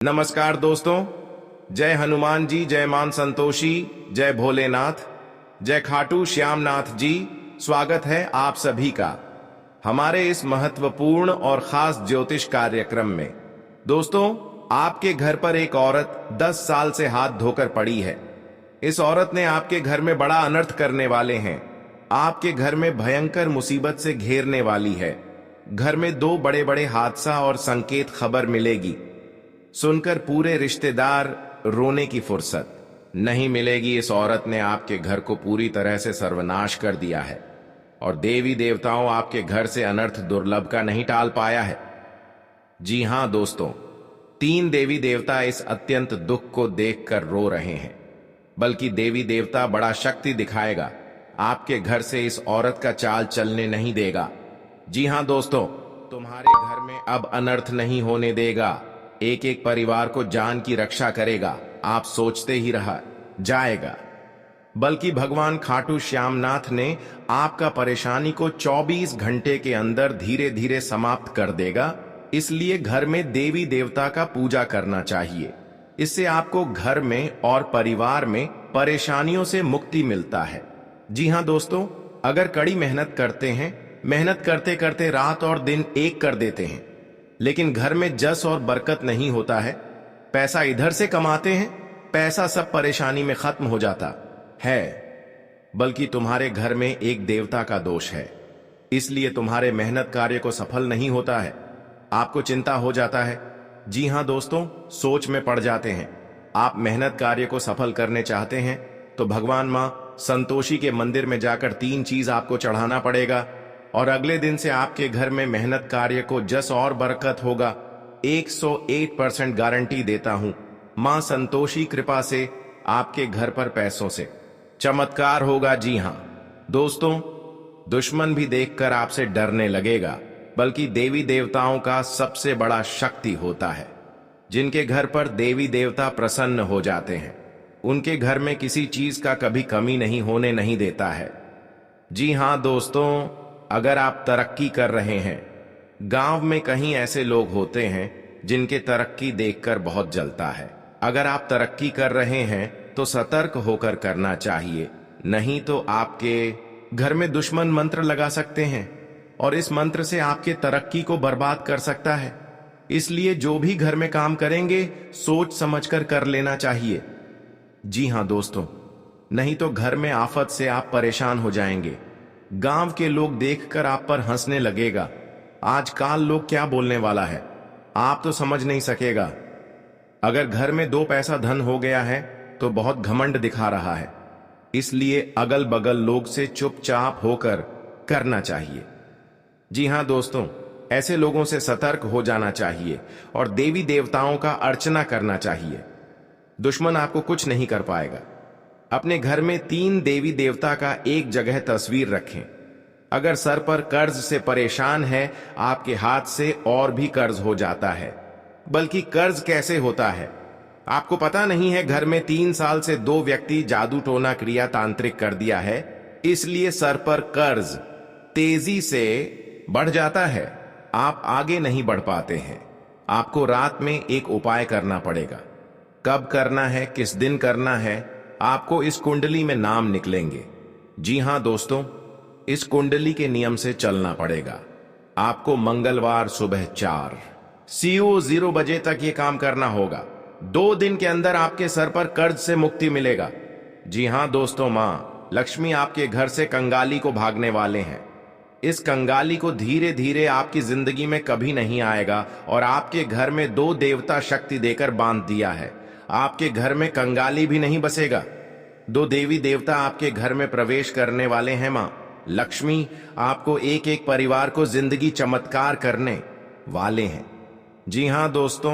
नमस्कार दोस्तों, जय हनुमान जी, जय मान संतोषी, जय भोलेनाथ, जय खाटू श्यामनाथ जी। स्वागत है आप सभी का हमारे इस महत्वपूर्ण और खास ज्योतिष कार्यक्रम में। दोस्तों, आपके घर पर एक औरत 10 साल से हाथ धोकर पड़ी है। इस औरत ने आपके घर में बड़ा अनर्थ करने वाले हैं। आपके घर में भयंकर मुसीबत से घेरने वाली है। घर में 2 बड़े बड़े हादसा और संकेत खबर मिलेगी। सुनकर पूरे रिश्तेदार रोने की फुर्सत नहीं मिलेगी। इस औरत ने आपके घर को पूरी तरह से सर्वनाश कर दिया है और देवी देवताओं आपके घर से अनर्थ दुर्लभ का नहीं टाल पाया है। जी हां दोस्तों, 3 देवी देवता इस अत्यंत दुख को देखकर रो रहे हैं। बल्कि देवी देवता बड़ा शक्ति दिखाएगा, आपके घर से इस औरत का चाल चलने नहीं देगा। जी हां दोस्तों, तुम्हारे घर में अब अनर्थ नहीं होने देगा। एक एक परिवार को जान की रक्षा करेगा। आप सोचते ही रह जाएगा। बल्कि भगवान खाटू श्यामनाथ ने आपका परेशानी को 24 घंटे के अंदर धीरे धीरे समाप्त कर देगा। इसलिए घर में देवी देवता का पूजा करना चाहिए। इससे आपको घर में और परिवार में परेशानियों से मुक्ति मिलता है। जी हां दोस्तों, अगर कड़ी मेहनत करते हैं, मेहनत करते करते रात और दिन एक कर देते हैं, लेकिन घर में जस और बरकत नहीं होता है, पैसा इधर से कमाते हैं, पैसा सब परेशानी में खत्म हो जाता है। बल्कि तुम्हारे घर में एक देवता का दोष है, इसलिए तुम्हारे मेहनत कार्य को सफल नहीं होता है। आपको चिंता हो जाता है। जी हां दोस्तों, सोच में पड़ जाते हैं। आप मेहनत कार्य को सफल करने चाहते हैं तो भगवान मां संतोषी के मंदिर में जाकर 3 चीज आपको चढ़ाना पड़ेगा और अगले दिन से आपके घर में मेहनत कार्य को जस और बरकत होगा। 101% गारंटी देता हूं। मां संतोषी कृपा से आपके घर पर पैसों से चमत्कार होगा। जी हां दोस्तों, दुश्मन भी देखकर आपसे डरने लगेगा। बल्कि देवी देवताओं का सबसे बड़ा शक्ति होता है। जिनके घर पर देवी देवता प्रसन्न हो जाते हैं, उनके घर में किसी चीज का कभी कमी नहीं होने नहीं देता है। जी हां दोस्तों, अगर आप तरक्की कर रहे हैं, गांव में कहीं ऐसे लोग होते हैं जिनके तरक्की देखकर बहुत जलता है। अगर आप तरक्की कर रहे हैं तो सतर्क होकर करना चाहिए, नहीं तो आपके घर में दुश्मन मंत्र लगा सकते हैं और इस मंत्र से आपके तरक्की को बर्बाद कर सकता है। इसलिए जो भी घर में काम करेंगे सोच समझकर कर लेना चाहिए। जी हां दोस्तों, नहीं तो घर में आफत से आप परेशान हो जाएंगे। गांव के लोग देखकर आप पर हंसने लगेगा। आजकल लोग क्या बोलने वाला है आप तो समझ नहीं सकेगा। अगर घर में 2 पैसा धन हो गया है तो बहुत घमंड दिखा रहा है। इसलिए अगल बगल लोग से चुपचाप होकर करना चाहिए। जी हां दोस्तों, ऐसे लोगों से सतर्क हो जाना चाहिए और देवी देवताओं का अर्चना करना चाहिए। दुश्मन आपको कुछ नहीं कर पाएगा। अपने घर में 3 देवी देवता का एक जगह तस्वीर रखें। अगर सर पर कर्ज से परेशान है, आपके हाथ से और भी कर्ज हो जाता है। बल्कि कर्ज कैसे होता है आपको पता नहीं है। घर में 3 साल से 2 व्यक्ति जादू टोना क्रिया तांत्रिक कर दिया है, इसलिए सर पर कर्ज तेजी से बढ़ जाता है। आप आगे नहीं बढ़ पाते हैं। आपको रात में एक उपाय करना पड़ेगा। कब करना है, किस दिन करना है, आपको इस कुंडली में नाम निकलेंगे। जी हां दोस्तों, इस कुंडली के नियम से चलना पड़ेगा। आपको मंगलवार सुबह 4:00 बजे तक ये काम करना होगा। 2 दिन के अंदर आपके सर पर कर्ज से मुक्ति मिलेगा। जी हां दोस्तों, मां लक्ष्मी आपके घर से कंगाली को भागने वाले हैं। इस कंगाली को धीरे धीरे आपकी जिंदगी में कभी नहीं आएगा और आपके घर में 2 देवता शक्ति देकर बांध दिया है। आपके घर में कंगाली भी नहीं बसेगा। 2 देवी देवता आपके घर में प्रवेश करने वाले हैं। मां लक्ष्मी आपको एक एक परिवार को जिंदगी चमत्कार करने वाले हैं। जी हां दोस्तों,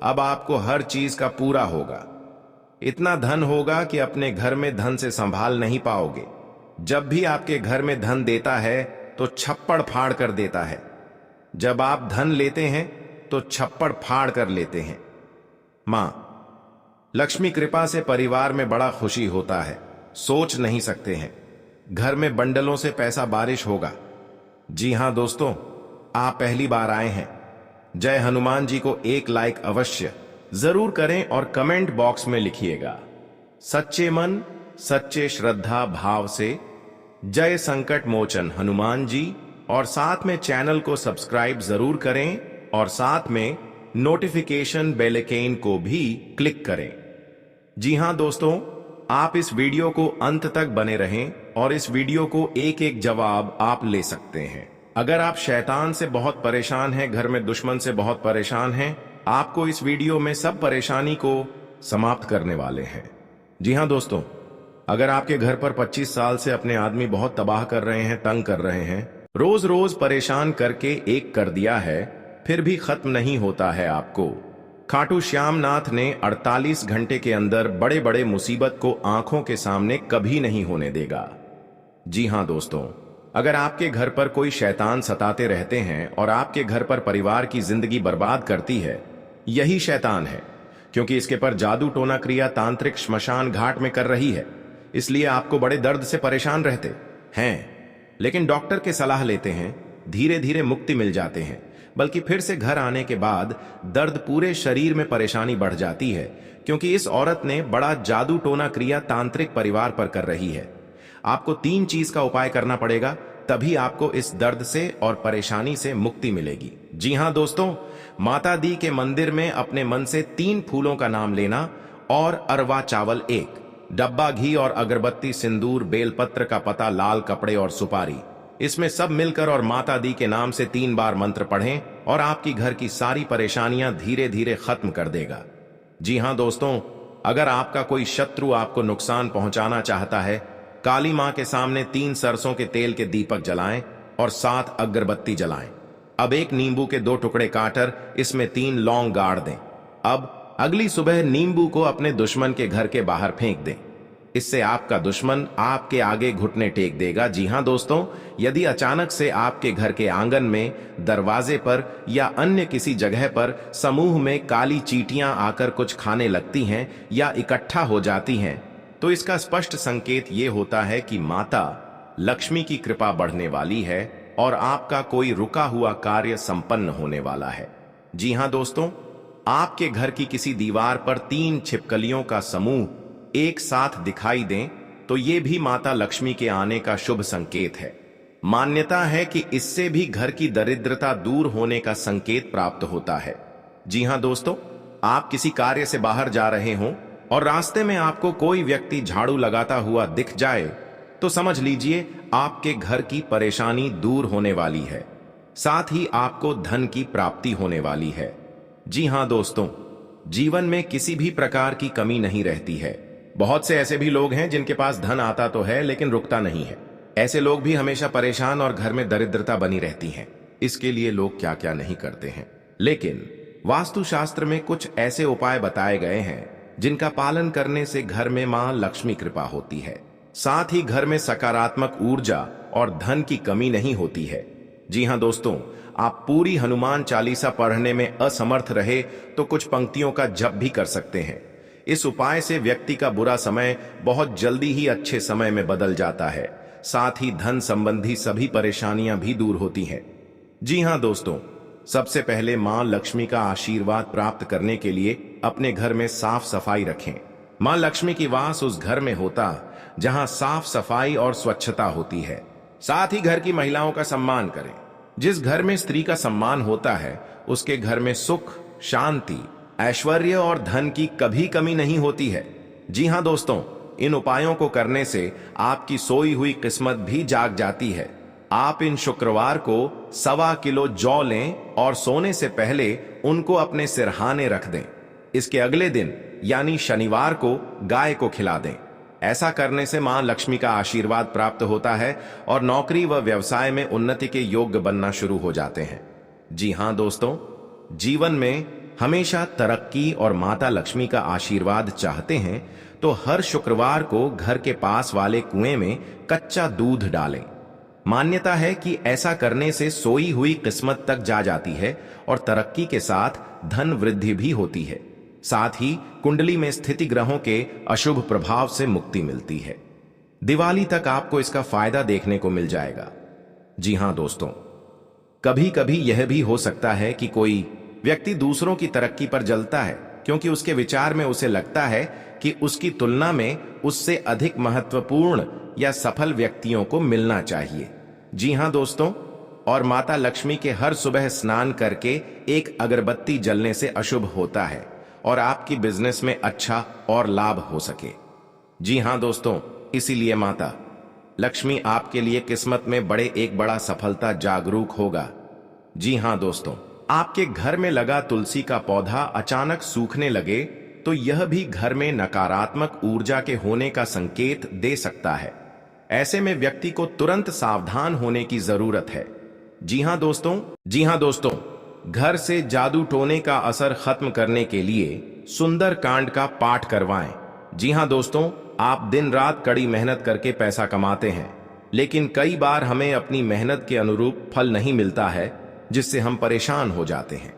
अब आपको हर चीज का पूरा होगा। इतना धन होगा कि अपने घर में धन से संभाल नहीं पाओगे। जब भी आपके घर में धन देता है तो छप्पड़ फाड़ कर देता है। जब आप धन लेते हैं तो छप्पड़ फाड़ कर लेते हैं। मां लक्ष्मी कृपा से परिवार में बड़ा खुशी होता है, सोच नहीं सकते हैं। घर में बंडलों से पैसा बारिश होगा। जी हां दोस्तों, आप पहली बार आए हैं, जय हनुमान जी को एक लाइक अवश्य जरूर करें और कमेंट बॉक्स में लिखिएगा। सच्चे मन सच्चे श्रद्धा भाव से जय संकट मोचन हनुमान जी, और साथ में चैनल को सब्सक्राइब जरूर करें और साथ में नोटिफिकेशन बेल आइकन को भी क्लिक करें। जी हां दोस्तों, आप इस वीडियो को अंत तक बने रहें और इस वीडियो को एक एक जवाब आप ले सकते हैं। अगर आप शैतान से बहुत परेशान हैं, घर में दुश्मन से बहुत परेशान हैं, आपको इस वीडियो में सब परेशानी को समाप्त करने वाले हैं। जी हां दोस्तों, अगर आपके घर पर 25 साल से अपने आदमी बहुत तबाह कर रहे हैं, तंग कर रहे हैं, रोज रोज परेशान करके एक कर दिया है, फिर भी खत्म नहीं होता है आपको, खाटू श्याम नाथ ने 48 घंटे के अंदर बड़े बड़े मुसीबत को आंखों के सामने कभी नहीं होने देगा। जी हां दोस्तों, अगर आपके घर पर कोई शैतान सताते रहते हैं और आपके घर पर परिवार की जिंदगी बर्बाद करती है, यही शैतान है, क्योंकि इसके पर जादू टोना क्रिया तांत्रिक श्मशान घाट में कर रही है, इसलिए आपको बड़े दर्द से परेशान रहते हैं। लेकिन डॉक्टर के सलाह लेते हैं, धीरे धीरे मुक्ति मिल जाते हैं, बल्कि फिर से घर आने के बाद दर्द पूरे शरीर में परेशानी बढ़ जाती है, क्योंकि इस औरत ने बड़ा जादू टोना क्रिया तांत्रिक परिवार पर कर रही है। आपको 3 चीज का उपाय करना पड़ेगा, तभी आपको इस दर्द से और परेशानी से मुक्ति मिलेगी। जी हां दोस्तों, माता दी के मंदिर में अपने मन से 3 फूलों का नाम लेना और अरवा चावल 1, डब्बा घी और अगरबत्ती, सिंदूर, बेलपत्र का पता, लाल कपड़े और सुपारी, इसमें सब मिलकर और माता दी के नाम से 3 बार मंत्र पढ़ें और आपकी घर की सारी परेशानियां धीरे धीरे खत्म कर देगा। जी हां दोस्तों, अगर आपका कोई शत्रु आपको नुकसान पहुंचाना चाहता है, काली मां के सामने 3 सरसों के तेल के दीपक जलाएं और 7 अगरबत्ती जलाएं। अब 1 नींबू के 2 टुकड़े काटकर इसमें 3 लौंग गाड़ दें। अब अगली सुबह नींबू को अपने दुश्मन के घर के बाहर फेंक दें। इससे आपका दुश्मन आपके आगे घुटने टेक देगा। जी हां दोस्तों, यदि अचानक से आपके घर के आंगन में, दरवाजे पर या अन्य किसी जगह पर समूह में काली चींटियां आकर कुछ खाने लगती हैं या इकट्ठा हो जाती हैं, तो इसका स्पष्ट संकेत ये होता है कि माता लक्ष्मी की कृपा बढ़ने वाली है और आपका कोई रुका हुआ कार्य संपन्न होने वाला है। जी हां दोस्तों, आपके घर की किसी दीवार पर 3 छिपकलियों का समूह एक साथ दिखाई दें तो ये भी माता लक्ष्मी के आने का शुभ संकेत है। मान्यता है कि इससे भी घर की दरिद्रता दूर होने का संकेत प्राप्त होता है। जी हां दोस्तों, आप किसी कार्य से बाहर जा रहे हों और रास्ते में आपको कोई व्यक्ति झाड़ू लगाता हुआ दिख जाए, तो समझ लीजिए आपके घर की परेशानी दूर होने वाली है, साथ ही आपको धन की प्राप्ति होने वाली है। जी हां दोस्तों, जीवन में किसी भी प्रकार की कमी नहीं रहती है। बहुत से ऐसे भी लोग हैं जिनके पास धन आता तो है लेकिन रुकता नहीं है। ऐसे लोग भी हमेशा परेशान और घर में दरिद्रता बनी रहती है। इसके लिए लोग क्या क्या नहीं करते हैं, लेकिन वास्तुशास्त्र में कुछ ऐसे उपाय बताए गए हैं जिनका पालन करने से घर में मां लक्ष्मी कृपा होती है, साथ ही घर में सकारात्मक ऊर्जा और धन की कमी नहीं होती है। जी हां दोस्तों, आप पूरी हनुमान चालीसा पढ़ने में असमर्थ रहे तो कुछ पंक्तियों का जप भी कर सकते हैं। इस उपाय से व्यक्ति का बुरा समय बहुत जल्दी ही अच्छे समय में बदल जाता है, साथ ही धन संबंधी सभी परेशानियां भी दूर होती हैं। जी हां दोस्तों, सबसे पहले मां लक्ष्मी का आशीर्वाद प्राप्त करने के लिए अपने घर में साफ सफाई रखें। मां लक्ष्मी की वास उस घर में होता जहां साफ सफाई और स्वच्छता होती है। साथ ही घर की महिलाओं का सम्मान करें। जिस घर में स्त्री का सम्मान होता है उसके घर में सुख, शांति, ऐश्वर्य और धन की कभी कमी नहीं होती है। जी हां दोस्तों, इन उपायों को करने से आपकी सोई हुई किस्मत भी जाग जाती है। आप इन शुक्रवार को 1.25 किलो जौ लें और सोने से पहले उनको अपने सिरहाने रख दें। इसके अगले दिन यानी शनिवार को गाय को खिला दें। ऐसा करने से मां लक्ष्मी का आशीर्वाद प्राप्त होता है और नौकरी व व्यवसाय में उन्नति के योग्य बनना शुरू हो जाते हैं। जी हां दोस्तों, जीवन में हमेशा तरक्की और माता लक्ष्मी का आशीर्वाद चाहते हैं तो हर शुक्रवार को घर के पास वाले कुएं में कच्चा दूध डालें। मान्यता है कि ऐसा करने से सोई हुई किस्मत तक जा जाती है और तरक्की के साथ धन वृद्धि भी होती है। साथ ही कुंडली में स्थिति ग्रहों के अशुभ प्रभाव से मुक्ति मिलती है। दिवाली तक आपको इसका फायदा देखने को मिल जाएगा। जी हां दोस्तों, कभी कभी यह भी हो सकता है कि कोई व्यक्ति दूसरों की तरक्की पर जलता है क्योंकि उसके विचार में उसे लगता है कि उसकी तुलना में उससे अधिक महत्वपूर्ण या सफल व्यक्तियों को मिलना चाहिए। जी हां दोस्तों, और माता लक्ष्मी के हर सुबह स्नान करके एक अगरबत्ती जलने से अशुभ होता है और आपकी बिजनेस में अच्छा और लाभ हो सके। जी हां दोस्तों, इसीलिए माता लक्ष्मी आपके लिए किस्मत में एक बड़ा सफलता जागरूक होगा। जी हां दोस्तों, आपके घर में लगा तुलसी का पौधा अचानक सूखने लगे तो यह भी घर में नकारात्मक ऊर्जा के होने का संकेत दे सकता है। ऐसे में व्यक्ति को तुरंत सावधान होने की जरूरत है। जी हां दोस्तों, घर से जादू टोने का असर खत्म करने के लिए सुंदर कांड का पाठ करवाएं। जी हां दोस्तों, आप दिन रात कड़ी मेहनत करके पैसा कमाते हैं, लेकिन कई बार हमें अपनी मेहनत के अनुरूप फल नहीं मिलता है, जिससे हम परेशान हो जाते हैं।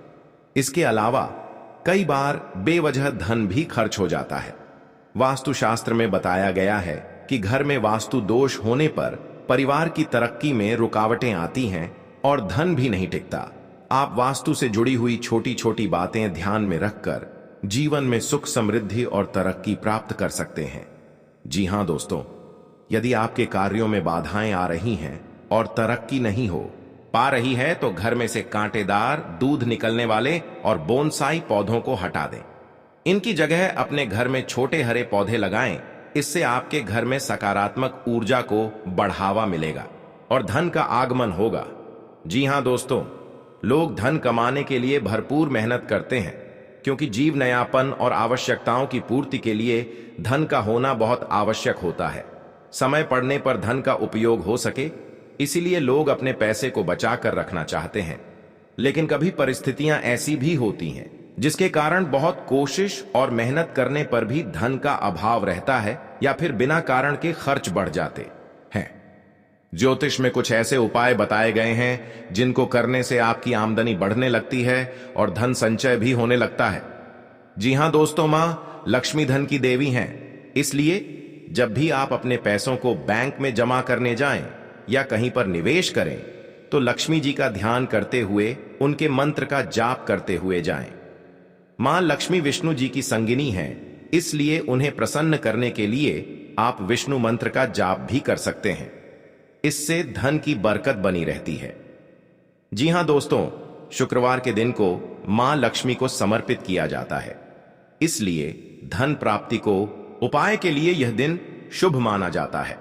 इसके अलावा कई बार बेवजह धन भी खर्च हो जाता है। वास्तुशास्त्र में बताया गया है कि घर में वास्तु दोष होने पर परिवार की तरक्की में रुकावटें आती हैं और धन भी नहीं टिकता। आप वास्तु से जुड़ी हुई छोटी छोटी बातें ध्यान में रखकर जीवन में सुख, समृद्धि और तरक्की प्राप्त कर सकते हैं। जी हां दोस्तों, यदि आपके कार्यों में बाधाएं आ रही हैं और तरक्की नहीं हो पा रही है तो घर में से कांटेदार, दूध निकलने वाले और बोनसाई पौधों को हटा दें। इनकी जगह अपने घर में छोटे हरे पौधे लगाएं। इससे आपके घर में सकारात्मक ऊर्जा को बढ़ावा मिलेगा और धन का आगमन होगा। जी हां दोस्तों, लोग धन कमाने के लिए भरपूर मेहनत करते हैं, क्योंकि जीवनयापन और आवश्यकताओं की पूर्ति के लिए धन का होना बहुत आवश्यक होता है। समय पड़ने पर धन का उपयोग हो सके, इसीलिए लोग अपने पैसे को बचा कर रखना चाहते हैं। लेकिन कभी परिस्थितियां ऐसी भी होती हैं जिसके कारण बहुत कोशिश और मेहनत करने पर भी धन का अभाव रहता है या फिर बिना कारण के खर्च बढ़ जाते हैं। ज्योतिष में कुछ ऐसे उपाय बताए गए हैं जिनको करने से आपकी आमदनी बढ़ने लगती है और धन संचय भी होने लगता है। जी हां दोस्तों, मां लक्ष्मी धन की देवी हैं, इसलिए जब भी आप अपने पैसों को बैंक में जमा करने जाएं या कहीं पर निवेश करें तो लक्ष्मी जी का ध्यान करते हुए उनके मंत्र का जाप करते हुए जाएं। मां लक्ष्मी विष्णु जी की संगिनी हैं, इसलिए उन्हें प्रसन्न करने के लिए आप विष्णु मंत्र का जाप भी कर सकते हैं। इससे धन की बरकत बनी रहती है। जी हां दोस्तों, शुक्रवार के दिन को मां लक्ष्मी को समर्पित किया जाता है, इसलिए धन प्राप्ति को उपाय के लिए यह दिन शुभ माना जाता है।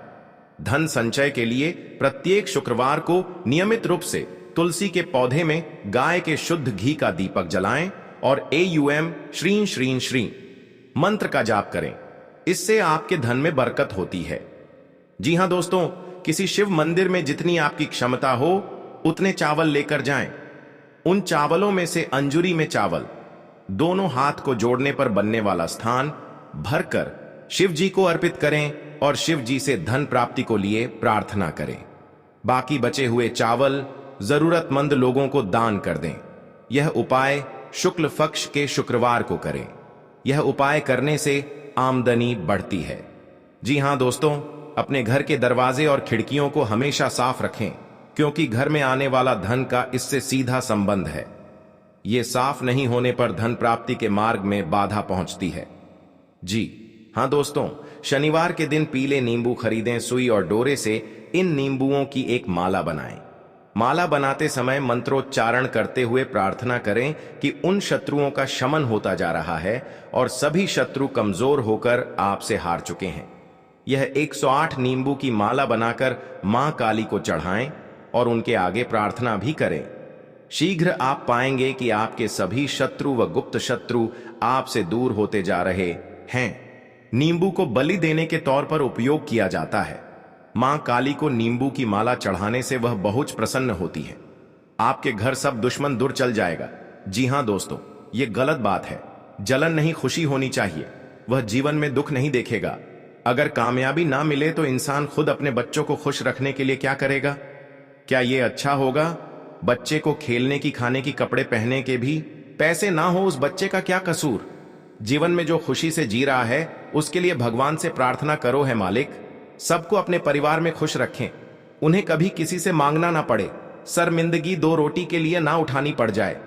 धन संचय के लिए प्रत्येक शुक्रवार को नियमित रूप से तुलसी के पौधे में गाय के शुद्ध घी का दीपक जलाएं और AUM श्रीं श्रीं श्रीं मंत्र का जाप करें। इससे आपके धन में बरकत होती है। जी हां दोस्तों, किसी शिव मंदिर में जितनी आपकी क्षमता हो उतने चावल लेकर जाएं। उन चावलों में से अंजुरी में चावल दोनों हाथ को जोड़ने पर बनने वाला स्थान भरकर शिव जी को अर्पित करें और शिव जी से धन प्राप्ति को लिए प्रार्थना करें। बाकी बचे हुए चावल जरूरतमंद लोगों को दान कर दें। यह उपाय शुक्ल पक्ष के शुक्रवार को करें। यह उपाय करने से आमदनी बढ़ती है। जी हां दोस्तों, अपने घर के दरवाजे और खिड़कियों को हमेशा साफ रखें, क्योंकि घर में आने वाला धन का इससे सीधा संबंध है। यह साफ नहीं होने पर धन प्राप्ति के मार्ग में बाधा पहुंचती है। जी हां दोस्तों, शनिवार के दिन पीले नींबू खरीदें। सुई और डोरे से इन नींबुओं की एक माला बनाएं। माला बनाते समय मंत्रोच्चारण करते हुए प्रार्थना करें कि उन शत्रुओं का शमन होता जा रहा है और सभी शत्रु कमजोर होकर आपसे हार चुके हैं। यह 108 नींबू की माला बनाकर मां काली को चढ़ाएं और उनके आगे प्रार्थना भी करें। शीघ्र आप पाएंगे कि आपके सभी शत्रु व गुप्त शत्रु आपसे दूर होते जा रहे हैं। नींबू को बलि देने के तौर पर उपयोग किया जाता है। मां काली को नींबू की माला चढ़ाने से वह बहुत प्रसन्न होती है। आपके घर सब दुश्मन दूर चल जाएगा। जी हां दोस्तों, यह गलत बात है। जलन नहीं, खुशी होनी चाहिए। वह जीवन में दुख नहीं देखेगा। अगर कामयाबी ना मिले तो इंसान खुद अपने बच्चों को खुश रखने के लिए क्या करेगा? क्या यह अच्छा होगा? बच्चे को खेलने की, खाने की, कपड़े पहनने के भी पैसे ना हो, उस बच्चे का क्या कसूर? जीवन में जो खुशी से जी रहा है उसके लिए भगवान से प्रार्थना करो है मालिक, सबको अपने परिवार में खुश रखें, उन्हें कभी किसी से मांगना ना पड़े, शर्मिंदगी 2 रोटी के लिए ना उठानी पड़ जाए।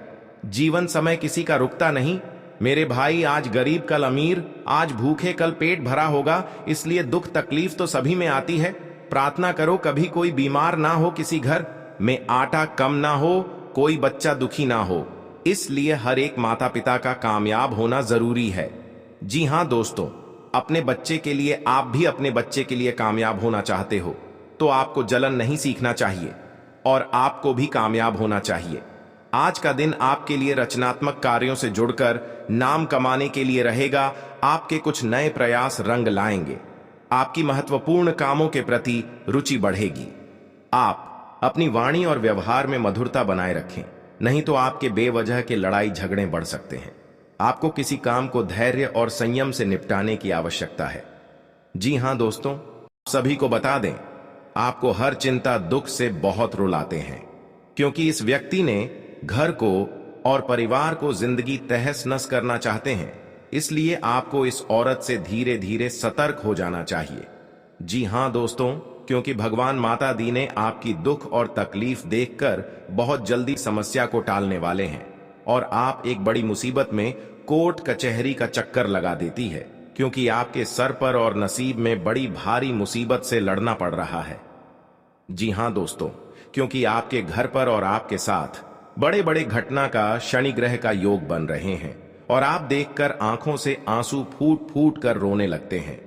जीवन समय किसी का रुकता नहीं, मेरे भाई, आज गरीब कल अमीर, आज भूखे कल पेट भरा होगा, इसलिए दुख तकलीफ तो सभी में आती है। प्रार्थना करो कभी कोई बीमार ना हो, किसी घर में आटा कम ना हो, कोई बच्चा दुखी ना हो। इसलिए हर एक माता पिता का कामयाब होना जरूरी है। जी हां दोस्तों, अपने बच्चे के लिए, आप भी अपने बच्चे के लिए कामयाब होना चाहते हो तो आपको जलन नहीं सीखना चाहिए और आपको भी कामयाब होना चाहिए। आज का दिन आपके लिए रचनात्मक कार्यों से जुड़कर नाम कमाने के लिए रहेगा। आपके कुछ नए प्रयास रंग लाएंगे, आपकी महत्वपूर्ण कामों के प्रति रुचि बढ़ेगी। आप अपनी वाणी और व्यवहार में मधुरता बनाए रखें, नहीं तो आपके बेवजह के लड़ाई झगड़े बढ़ सकते हैं। आपको किसी काम को धैर्य और संयम से निपटाने की आवश्यकता है। जी हां दोस्तों, सभी को बता दें, आपको हर चिंता दुख से बहुत रुलाते हैं, क्योंकि इस व्यक्ति ने घर को और परिवार को जिंदगी तहस नस करना चाहते हैं। इसलिए आपको इस औरत से धीरे धीरे सतर्क हो जाना चाहिए। जी हां दोस्तों, क्योंकि भगवान माता दी ने आपकी दुख और तकलीफ देखकर बहुत जल्दी समस्या को टालने वाले हैं और आप एक बड़ी मुसीबत में कोर्ट कचहरी का चक्कर लगा देती है, क्योंकि आपके सर पर और नसीब में बड़ी भारी मुसीबत से लड़ना पड़ रहा है। जी हां दोस्तों, क्योंकि आपके घर पर और आपके साथ बड़े बड़े घटना का शनि ग्रह का योग बन रहे हैं और आप देखकर आंखों से आंसू फूट फूट कर रोने लगते हैं।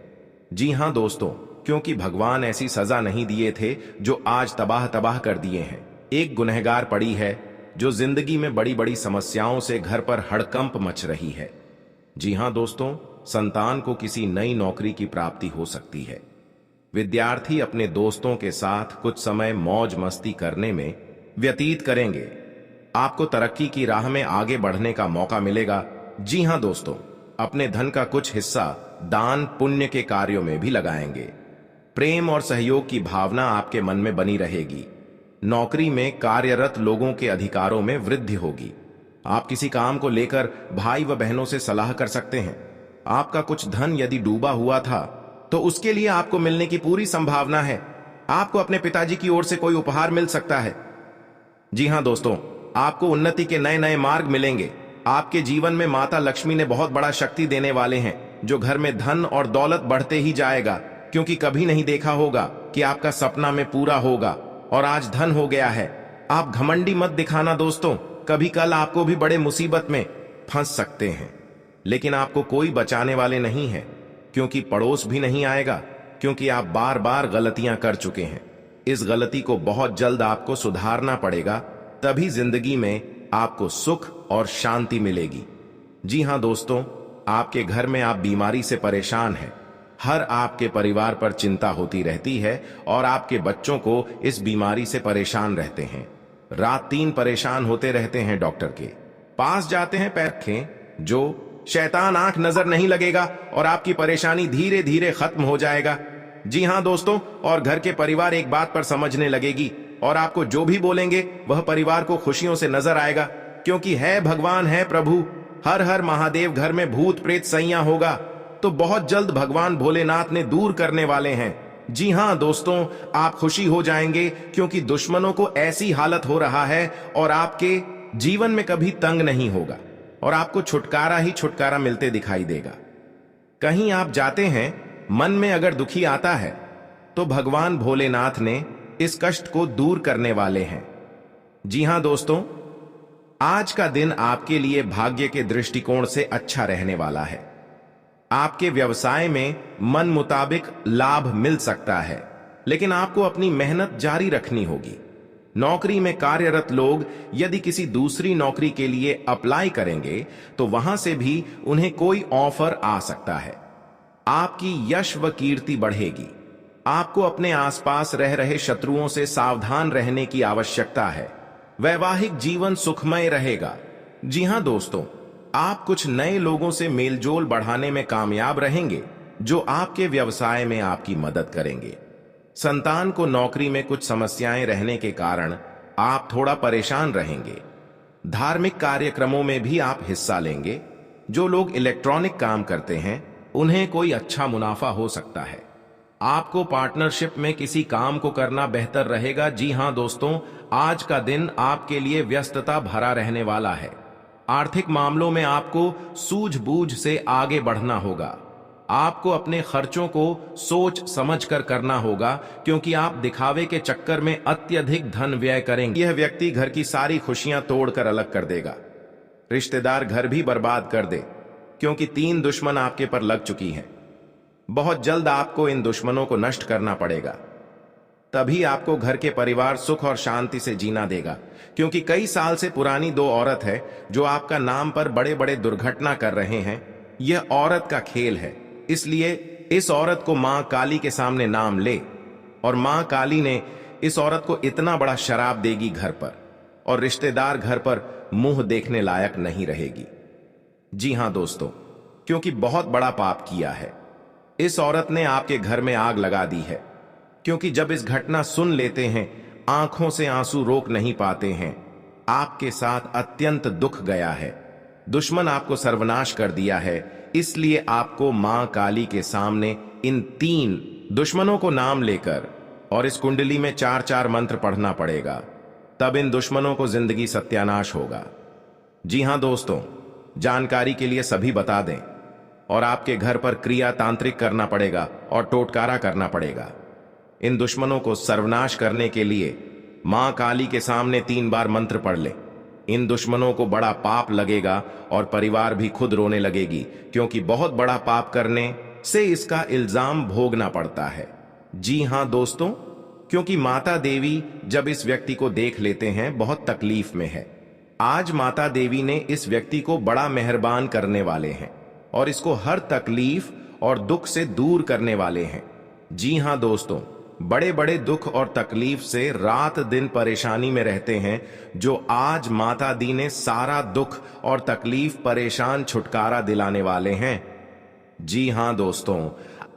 जी हां दोस्तों, क्योंकि भगवान ऐसी सजा नहीं दिए थे जो आज तबाह तबाह कर दिए हैं। एक गुनहगार पड़ी है जो जिंदगी में बड़ी बड़ी समस्याओं से घर पर हड़कंप मच रही है। जी हां दोस्तों, संतान को किसी नई नौकरी की प्राप्ति हो सकती है। विद्यार्थी अपने दोस्तों के साथ कुछ समय मौज मस्ती करने में व्यतीत करेंगे। आपको तरक्की की राह में आगे बढ़ने का मौका मिलेगा। जी हां दोस्तों, अपने धन का कुछ हिस्सा दान पुण्य के कार्यों में भी लगाएंगे। प्रेम और सहयोग की भावना आपके मन में बनी रहेगी। नौकरी में कार्यरत लोगों के अधिकारों में वृद्धि होगी। आप किसी काम को लेकर भाई व बहनों से सलाह कर सकते हैं। आपका कुछ धन यदि डूबा हुआ था तो उसके लिए आपको मिलने की पूरी संभावना है। आपको अपने पिताजी की ओर से कोई उपहार मिल सकता है। जी हां दोस्तों, आपको उन्नति के नए नए मार्ग मिलेंगे। आपके जीवन में माता लक्ष्मी ने बहुत बड़ा शक्ति देने वाले हैं, जो घर में धन और दौलत बढ़ते ही जाएगा, क्योंकि कभी नहीं देखा होगा कि आपका सपना में पूरा होगा और आज धन हो गया है। आप घमंडी मत दिखाना दोस्तों, कभी कल आपको भी बड़े मुसीबत में फंस सकते हैं, लेकिन आपको कोई बचाने वाले नहीं है, क्योंकि पड़ोस भी नहीं आएगा, क्योंकि आप बार बार गलतियां कर चुके हैं। इस गलती को बहुत जल्द आपको सुधारना पड़ेगा, तभी जिंदगी में आपको सुख और शांति मिलेगी। जी हां दोस्तों, आपके घर में आप बीमारी से परेशान हैं। हर आपके परिवार पर चिंता होती रहती है और आपके बच्चों को इस बीमारी से परेशान रहते हैं। रात 3 परेशान होते रहते हैं, डॉक्टर के पास जाते हैं, पैर रखें, जो शैतान आंख नजर नहीं लगेगा और आपकी परेशानी धीरे धीरे खत्म हो जाएगा। जी हां दोस्तों, और घर के परिवार एक बात पर समझने लगेगी और आपको जो भी बोलेंगे वह परिवार को खुशियों से नजर आएगा, क्योंकि है भगवान है प्रभु। हर हर महादेव घर में भूत प्रेत सैया होगा तो बहुत जल्द भगवान भोलेनाथ ने दूर करने वाले हैं। जी हां दोस्तों, आप खुशी हो जाएंगे, क्योंकि दुश्मनों को ऐसी हालत हो रहा है और आपके जीवन में कभी तंग नहीं होगा और आपको छुटकारा ही छुटकारा मिलते दिखाई देगा। कहीं आप जाते हैं, मन में अगर दुखी आता है तो भगवान भोलेनाथ ने इस कष्ट को दूर करने वाले हैं। जी हां दोस्तों, आज का दिन आपके लिए भाग्य के दृष्टिकोण से अच्छा रहने वाला है। आपके व्यवसाय में मन मुताबिक लाभ मिल सकता है, लेकिन आपको अपनी मेहनत जारी रखनी होगी। नौकरी में कार्यरत लोग यदि किसी दूसरी नौकरी के लिए अप्लाई करेंगे तो वहां से भी उन्हें कोई ऑफर आ सकता है। आपकी यश व कीर्ति बढ़ेगी। आपको अपने आसपास रह रहे शत्रुओं से सावधान रहने की आवश्यकता है। वैवाहिक जीवन सुखमय रहेगा। जी हां दोस्तों, आप कुछ नए लोगों से मेलजोल बढ़ाने में कामयाब रहेंगे, जो आपके व्यवसाय में आपकी मदद करेंगे। संतान को नौकरी में कुछ समस्याएं रहने के कारण आप थोड़ा परेशान रहेंगे। धार्मिक कार्यक्रमों में भी आप हिस्सा लेंगे। जो लोग इलेक्ट्रॉनिक काम करते हैं उन्हें कोई अच्छा मुनाफा हो सकता है। आपको पार्टनरशिप में किसी काम को करना बेहतर रहेगा। जी हां दोस्तों, आज का दिन आपके लिए व्यस्तता भरा रहने वाला है। आर्थिक मामलों में आपको सूझबूझ से आगे बढ़ना होगा। आपको अपने खर्चों को सोच समझकर करना होगा, क्योंकि आप दिखावे के चक्कर में अत्यधिक धन व्यय करेंगे। यह व्यक्ति घर की सारी खुशियां तोड़कर अलग कर देगा। रिश्तेदार घर भी बर्बाद कर दे, क्योंकि 3 दुश्मन आपके पर लग चुकी हैं। बहुत जल्द आपको इन दुश्मनों को नष्ट करना पड़ेगा, तभी आपको घर के परिवार सुख और शांति से जीना देगा। क्योंकि कई साल से पुरानी 2 औरत है जो आपका नाम पर बड़े बड़े दुर्घटना कर रहे हैं। यह औरत का खेल है, इसलिए इस औरत को मां काली के सामने नाम ले, और मां काली ने इस औरत को इतना बड़ा शराप देगी घर पर, और रिश्तेदार घर पर मुंह देखने लायक नहीं रहेगी। जी हां दोस्तों, क्योंकि बहुत बड़ा पाप किया है। इस औरत ने आपके घर में आग लगा दी है। क्योंकि जब इस घटना सुन लेते हैं, आंखों से आंसू रोक नहीं पाते हैं। आपके साथ अत्यंत दुख गया है। दुश्मन आपको सर्वनाश कर दिया है, इसलिए आपको मां काली के सामने इन 3 दुश्मनों को नाम लेकर और इस कुंडली में 4-4 मंत्र पढ़ना पड़ेगा। तब इन दुश्मनों को जिंदगी सत्यानाश होगा। जी हां दोस्तों, जानकारी के लिए सभी बता दें, और आपके घर पर क्रिया तांत्रिक करना पड़ेगा और टोटकारा करना पड़ेगा। इन दुश्मनों को सर्वनाश करने के लिए मां काली के सामने 3 बार मंत्र पढ़ ले। इन दुश्मनों को बड़ा पाप लगेगा और परिवार भी खुद रोने लगेगी, क्योंकि बहुत बड़ा पाप करने से इसका इल्जाम भोगना पड़ता है। जी हां दोस्तों, क्योंकि माता देवी जब इस व्यक्ति को देख लेते हैं बहुत तकलीफ में है। आज माता देवी ने इस व्यक्ति को बड़ा मेहरबान करने वाले हैं और इसको हर तकलीफ और दुख से दूर करने वाले हैं। जी हां दोस्तों, बड़े बड़े दुख और तकलीफ से रात दिन परेशानी में रहते हैं, जो आज माता दी ने सारा दुख और तकलीफ परेशान छुटकारा दिलाने वाले हैं। जी हां दोस्तों,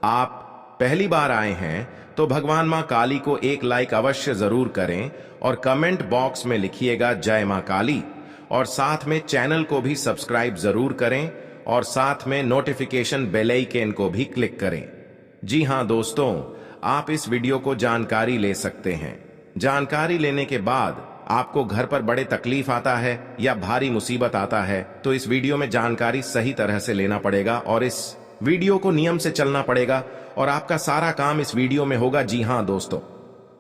आप पहली बार आए हैं तो भगवान मां काली को एक लाइक अवश्य जरूर करें और कमेंट बॉक्स में लिखिएगा जय मां काली, और साथ में चैनल को भी सब्सक्राइब जरूर करें और साथ में नोटिफिकेशन बेल आइकन को भी क्लिक करें। जी हां दोस्तों, आप इस वीडियो को जानकारी ले सकते हैं। जानकारी लेने के बाद आपको घर पर बड़े तकलीफ आता है या भारी मुसीबत आता है, तो इस वीडियो में जानकारी सही तरह से लेना पड़ेगा और इस वीडियो को नियम से चलना पड़ेगा और आपका सारा काम इस वीडियो में होगा। जी हां दोस्तों,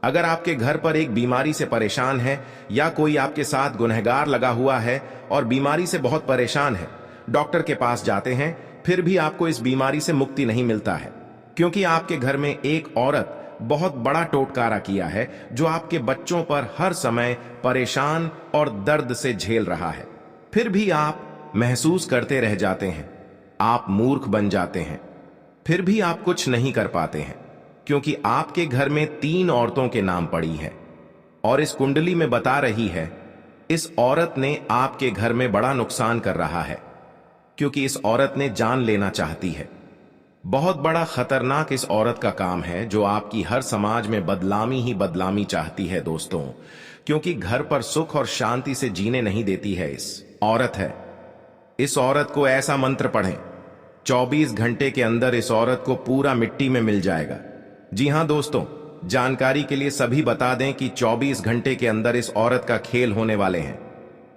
अगर आपके घर पर एक बीमारी से परेशान है या कोई आपके साथ गुनहगार लगा हुआ है और बीमारी से बहुत परेशान है, डॉक्टर के पास जाते हैं, फिर भी आपको इस बीमारी से मुक्ति नहीं मिलता है, क्योंकि आपके घर में एक औरत बहुत बड़ा टोटकारा किया है जो आपके बच्चों पर हर समय परेशान और दर्द से झेल रहा है। फिर भी आप महसूस करते रह जाते हैं, आप मूर्ख बन जाते हैं, फिर भी आप कुछ नहीं कर पाते हैं, क्योंकि आपके घर में 3 औरतों के नाम पड़ी है और इस कुंडली में बता रही है इस औरत ने आपके घर में बड़ा नुकसान कर रहा है, क्योंकि इस औरत ने जान लेना चाहती है। बहुत बड़ा खतरनाक इस औरत का काम है जो आपकी हर समाज में बदलामी ही बदलामी चाहती है दोस्तों, क्योंकि घर पर सुख और शांति से जीने नहीं देती है। इस औरत है, इस औरत को ऐसा मंत्र पढ़ें, 24 घंटे के अंदर इस औरत को पूरा मिट्टी में मिल जाएगा। जी हां दोस्तों, जानकारी के लिए सभी बता दें कि 24 घंटे के अंदर इस औरत का खेल होने वाले हैं।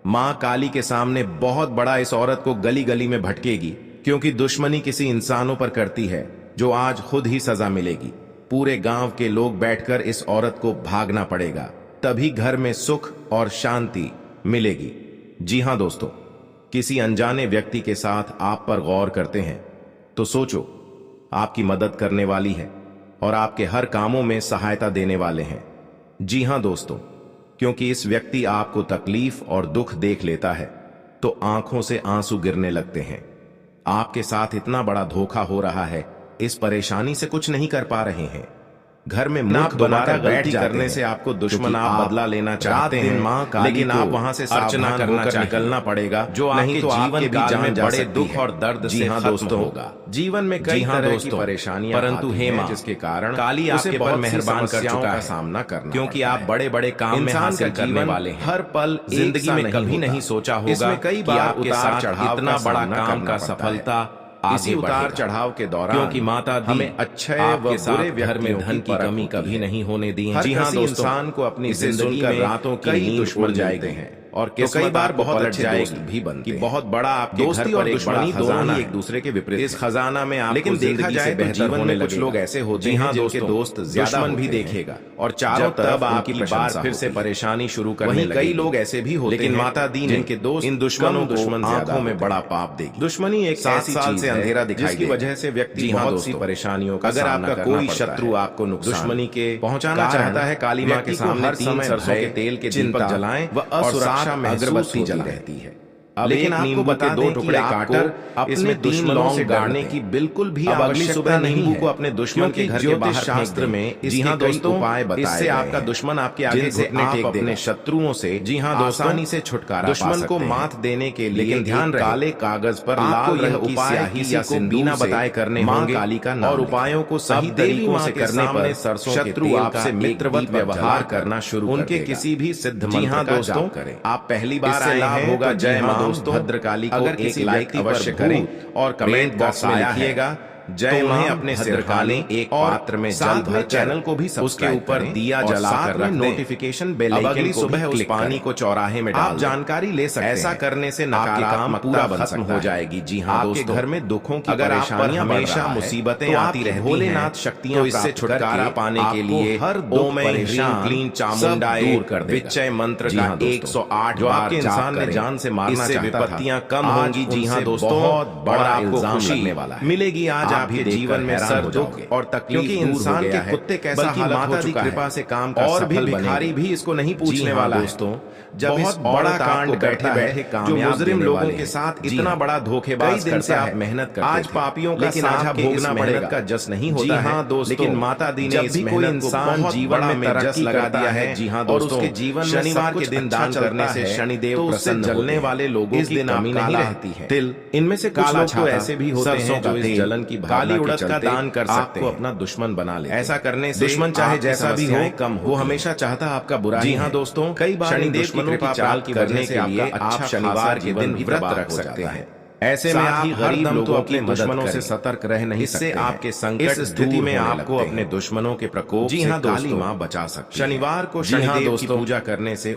मां काली के सामने बहुत बड़ा इस औरत को गली गली में भटकेगी, क्योंकि दुश्मनी किसी इंसानों पर करती है जो आज खुद ही सजा मिलेगी। पूरे गांव के लोग बैठकर इस औरत को भागना पड़ेगा, तभी घर में सुख और शांति मिलेगी। जी हां दोस्तों, किसी अनजाने व्यक्ति के साथ आप पर गौर करते हैं तो सोचो, आपकी मदद करने वाली है और आपके हर कामों में सहायता देने वाले हैं। जी हां दोस्तों, क्योंकि इस व्यक्ति आपको तकलीफ और दुख देख लेता है तो आंखों से आंसू गिरने लगते हैं। आपके साथ इतना बड़ा धोखा हो रहा है, इस परेशानी से कुछ नहीं कर पा रहे हैं। घर में मूर्ख बनाकर गलती करने से आपको दुश्मन आप बदला लेना चाहते हैं, लेकिन आप वहां से अर्चना करना निकलना पड़ेगा, जो नहीं तो आपके जीवन में बड़े दुख और दर्द से खत्म होगा। जीवन में कई तरह की परेशानियां, परंतु हे मां, जिसके कारण काली आपके पर मेहरबान कर चुका है सामना करना, क्योंकि आप बड़े बड़े काम में हासिल करने वाले हैं। हर पल जिंदगी में कभी नहीं सोचा होगा कई बार उतार चढ़ाव इतना बड़ा काम का सफलता इसी उतार चढ़ाव के दौरान, क्योंकि माता दी हमें अच्छे व बुरे घर में धन की कमी कभी नहीं होने दी है। जी हां दोस्तों, इंसान को अपनी जिंदगी में रातों की नींद उड़ जाते हैं, और तो कई बार बहुत पलट अच्छे जाएगी दोस्त भी बनते कि हैं। बहुत बड़ा आपके दोस्ती घर पर और एक बड़ा दुश्मनी दोनों खजाना ही है। एक दूसरे के विपरीत इस हैं। खजाना में आपको लेकिन देखा जिंदगी जाए से तो बेहतर जीवन होने में कुछ लगेगा। लोग ऐसे होते जी हैं हाँ जिनके दोस्तों, दोस्त ज्यादा दुश्मन भी होते हैं देखेगा और चारों जब तरफ तब उनकी आपकी प्रशंसा बार फिर से होती है। परेशानी शुरू करने वहीं कई लगेगी। लोग ऐसे भी होते लेकिन हैं माता दी ने जिनके दोस्त इन दुश्मनों को दुश्मन ज्यादा आंखों में होते बड़ा हैं। पाप देगी। दुश्मनी एक 7 ऐसी साल चीज से है अंधेरा दिखाई जिसकी देगा। वजह से व्यक्ति जी हाँ बहुत सी दोस्तों, परेशानियों का अगर सामना आपका करना कोई पड़ता शत्रु है। आपको नुकसान दुश्मनी के पहुंचाना कारण चाहता है, काली माँ के व्यक्ति को सामने हर 3 समय सरसों के भय, तेल के चिंता दीपक जलाएं व और असुरक्षा 7 महसूस अगरबत्ती होती जलाएं। रहती है। अब लेकिन एक आपको नींबू बता के दें 2 कि टुकड़े आपको काटकर अपने इसमें 3 दुश्मनों लौंग से गाड़ने डरने की की बिल्कुल भी अब अगली आवश्यकता सुबह नहीं नींबू है, को अपने दुश्मन के क्योंकि घर के बाहर ज्योतिष शास्त्र फेंक दें। में जी इसके हाँ कई दोस्तों, उपाय बताए इससे गए आपका हैं, दुश्मन आपके आगे जिनसे घुटने आप टेक अपने देगा। शत्रुओं से जी हाँ दोस्तों, आसानी से छुटकारा दुश्मन पा सकते को हैं। मात देने के लिए लेकिन ध्यान एक रहे, काले कागज पर आपको लाल यह रंग की उपाय स्याही किसी या को सिंदूर बिना से बताए करने माँ होंगे काली का नाम और लिखें। उपायों को सही अब देवी तरीकों माँ से के करने सामने पर सरसों के शत्रु तेल का आपसे एक मित्रवत दीप व्यवहार जलाकर करना शुरू कर उनके देगा। किसी भी सिद्ध जी मंत्र हाँ का दोस्तों, जाप करें। आप पहली बार इससे आए लाभ हैं होगा। तो जय जी मां हाँ दोस्तों, भद्रकाली को अगर एक किसी लाइक व्यक्ति पर अवश्य करें भूत और कमेंट कमेंट बॉक्स में लिखिएगा जय तो मां उन्हें अपने सिर भद्रकाली खाली एक और पात्र में जल साथ में भर चैनल को भी उसके सब्सक्राइब ऊपर करें दिया और जलाकर साथ में रख दें। नोटिफिकेशन बेल अब आइकन अगली को सुबह भी उस क्लिक पानी करें। को चौराहे में डाल आप दें। जानकारी ले सकते हैं, ऐसा करने से आपके काम नकारात्मकता पूरा बन खत्म सकता हो है। जाएगी। जी हाँ आपके दोस्तों, घर में दुखों की अगर आप पर परेशानियां बढ़ हमेशा रहा है, मुसीबतें तो आती आप रहती भोलेनाथ हैं, शक्तियां तो इससे प्राप्त छुटकारा करके पाने के लिए हर ओम 2 में परेशान क्लीन सब चामुंडाए दूर कर देगा। विचय मंत्र जी का हाँ दोस्तों, 108 जो बार आपके जाप इंसान ने करें। जान से मारना इससे चाहता था, विपत्तियां कम आज होंगी। जी हाँ उनसे दोस्तों, बहुत बड़ा और आपको इल्जाम खुशी लगने वाला है। मिलेगी। आज आप आपके भी जीवन में देखकर सर हैरान हो दुख जाओगे। और तकलीफ क्योंकि दूर हो इंसान गया के है, कुत्ते कैसा बल्कि हालत हो माता दी चुका कृपा है से काम का और भी सफल भिखारी बनेंगे। भी इसको नहीं जी पूछने हाँ वाला है। दोस्तों, जब इस बड़ा कांड बैठे बैठे जो कामयाब मुजरिम देने लोगों वाले के हैं। साथ जी इतना हाँ, बड़ा धोखेबाज कई दिन से करता आप है, मेहनत करते आज थे। पापियों का लेकिन साझा आपके इस भोगना मेहनत पड़ेगा। का जस नहीं जी होता है। हाँ दोस्तों, लेकिन माता दी ने जब इस भी कोई मेहनत को इंसान बहुत जीवन बड़ा में तरक्की तरक्की करता करता है। है, जी हाँ और दोस्तों, उसके जीवन में शनिवार सब के कुछ दिन अच्छा दान चलता करने से है, शनिदेव तो उससे प्रसन्न जलने होते वाले हैं। लोगों इस की दिन कमी आप नहीं काला रहती है। तिल, इनमें से कुछ काला लोग तो छाता, ऐसे भी होते सरसों हैं का जो इस तेल, जलन की काली भावना के उड़द का चलते दान कर सकते आपको हैं। अपना दुश्मन बना लेते हैं। ऐसा करने से दुश्मन चाहे आपकी जैसा भी हो, समस्याएं कम वो होती हैं। हमेशा चाहता आपका बुरा जी ही हाँ है। दोस्तों, कई बार इन शनिदेव की दुश्मनों कृपा की चाल प्राप्त की करने वजह के से लिए आपका आप अच्छा शनिवार खासा के दिन जीवन भी व्रत तबाह रख हो सकते जाता हैं। है। ऐसे में साथ आप ही हर गरीब दम लोगों तो की अपने मदद दुश्मनों से करें। सतर्क रह नहीं इससे सकते हैं। आपके संकट इस स्थिति दूर में होने आपको लगते अपने हैं। दुश्मनों के प्रकोप जी से हाँ काली दोस्तों, माँ बचा सकती है। शनिवार को जी हाँ शनिदेव की दोस्तों, पूजा करने से